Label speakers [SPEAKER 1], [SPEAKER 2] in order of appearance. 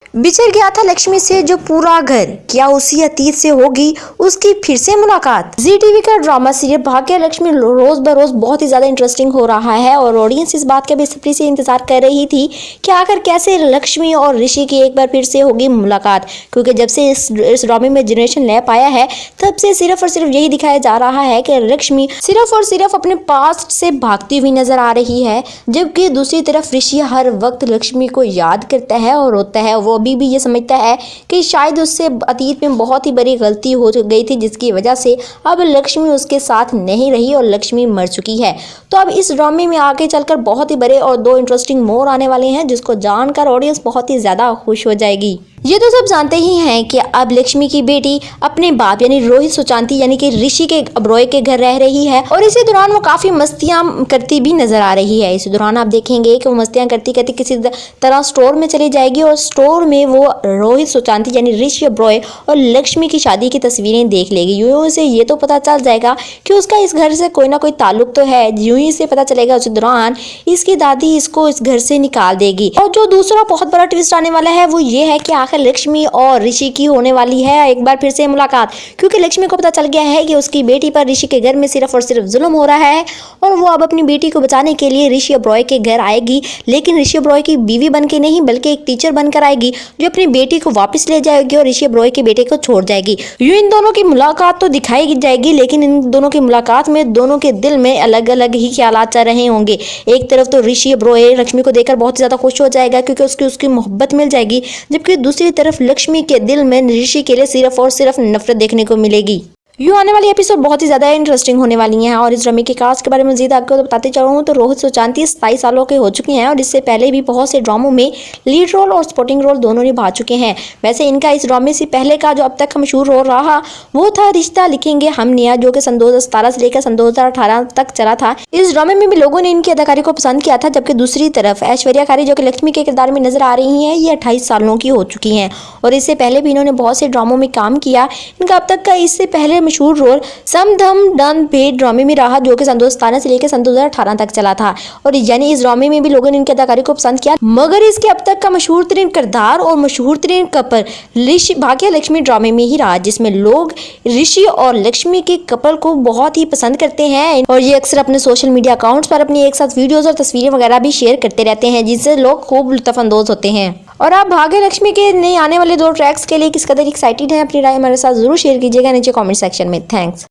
[SPEAKER 1] बिछड़ गया था लक्ष्मी से जो पूरा घर, क्या उसी अतीत से होगी उसकी फिर से मुलाकात। जी टीवी का ड्रामा सीरियल भाग्य लक्ष्मी रोज बरोज बहुत ही ज्यादा इंटरेस्टिंग हो रहा है और ऑडियंस इस बात का बेसब्री से इंतजार कर रही थी कि आखिर कैसे लक्ष्मी और ऋषि की एक बार फिर से होगी मुलाकात, क्योंकि जब से इस ड्रामे में जनरेशन लैप आया है तब से सिर्फ और सिर्फ यही दिखाया जा रहा है कि लक्ष्मी सिर्फ और सिर्फ अपने पास्ट से भागती हुई नजर आ रही है, जबकि दूसरी तरफ ऋषि हर वक्त लक्ष्मी को याद करता है और रोता है। वो अभी भी ये समझता है कि शायद उससे अतीत में बहुत ही बड़ी गलती हो गई थी, जिसकी वजह से अब लक्ष्मी उसके साथ नहीं रही और लक्ष्मी मर चुकी है। तो अब इस ड्रामे में आगे चलकर बहुत ही बड़े और दो इंटरेस्टिंग मोड़ आने वाले हैं, जिसको जानकर ऑडियंस बहुत ही ज्यादा खुश हो जाएगी। ये तो सब जानते ही हैं कि अब लक्ष्मी की बेटी अपने बाप यानी रोहित सुशांति यानी कि ऋषि के अब्रोय के घर रह रही है और इसी दौरान वो काफी मस्तियां करती भी नजर आ रही है। इस दौरान आप देखेंगे कि वो मस्तियां करती करती किसी तरह स्टोर में चली जाएगी और स्टोर में वो रोहित सुशांति यानी ऋषि अब्रोय और लक्ष्मी की शादी की तस्वीरें देख लेगी। यूं से ये तो पता चल जाएगा कि उसका इस घर से कोई ना कोई ताल्लुक तो है। यूं ही से पता चलेगा उस दौरान इसकी दादी इसको इस घर से निकाल देगी। और जो दूसरा बहुत बड़ा ट्विस्ट आने वाला है वो ये है कि आखिर लक्ष्मी और ऋषि की होने वाली है एक बार फिर से मुलाकात, क्योंकि लक्ष्मी को पता चल गया है कि उसकी बेटी पर ऋषि के घर में सिर्फ और सिर्फ जुल्म हो रहा है और वो अब अपनी बेटी को बचाने के लिए ऋषि अब्रोय के घर आएगी, लेकिन ऋषि अब्रोय की बीवी बन के नहीं बल्कि एक टीचर बनकर आएगी जो अपनी बेटी को वापस ले जाएगी और ऋषि अब्रोय के बेटे को छोड़ जाएगी। यूं इन दोनों की मुलाकात तो दिखाई जाएगी, लेकिन इन दोनों की मुलाकात में दोनों के दिल में अलग अलग ही ख्यालात चल रहे होंगे। एक तरफ तो ऋषि अब्रोय लक्ष्मी को देखकर बहुत ज्यादा खुश हो जाएगा क्योंकि उसकी मोहब्बत मिल जाएगी, जबकि दूसरी तरफ लक्ष्मी के दिल में ऋषि के लिए सिर्फ और सिर्फ नफरत देखने को मिलेगी। यूं आने वाली एपिसोड बहुत ही ज्यादा इंटरेस्टिंग होने वाली हैं और इस ड्रामे के कास्ट के बारे में मजीद आपको बताते चलूँ तो रोहित सुशांति 27 सालों के हो चुके हैं और इससे पहले भी बहुत से ड्रामों में लीड रोल और सपोर्टिंग रोल दोनों निभा चुके हैं। वैसे इनका इस ड्रामे से पहले का जो अब तक मशहूर रोल रहा वो था रिश्ता लिखेंगे हम निया, जो कि सन 2017 से लेकर सन 2018 तक चला था। इस ड्रामे में भी लोगों ने इनकी अदाकारी को पसंद किया था, जबकि दूसरी तरफ ऐश्वर्या खारी जो कि लक्ष्मी के किरदार में नजर आ रही है ये 28 सालों की हो चुकी हैं और इससे पहले भी इन्होंने बहुत से ड्रामों में काम किया। इनका अब तक का इससे पहले मशहूर रोल सम धम डन भेद ड्रामे में रहा, जो कि सन 2017 से लेकर सन 2018 तक चला था और यानी इस ड्रामे में भी लोगों ने इनकी अदाकारी को पसंद किया। मगर इसके अब तक का मशहूर तरीन किरदार और मशहूर तरीन कपल ऋषि भाग्य लक्ष्मी ड्रामे में ही रहा, जिसमें लोग ऋषि और लक्ष्मी के कपल को बहुत ही पसंद करते हैं और ये अक्सर अपने सोशल मीडिया अकाउंट्स पर अपनी एक साथ वीडियोस और तस्वीरें वगैरह भी शेयर करते रहते हैं, जिससे लोग खूब लुत्फानंदोज होते हैं। और आप भाग्य लक्ष्मी के नए आने वाले 2 ट्रैक्स के लिए किस कदर एक्साइटेड हैं, अपनी राय हमारे साथ जरूर शेयर कीजिएगा नीचे कमेंट सेक्शन में। थैंक्स।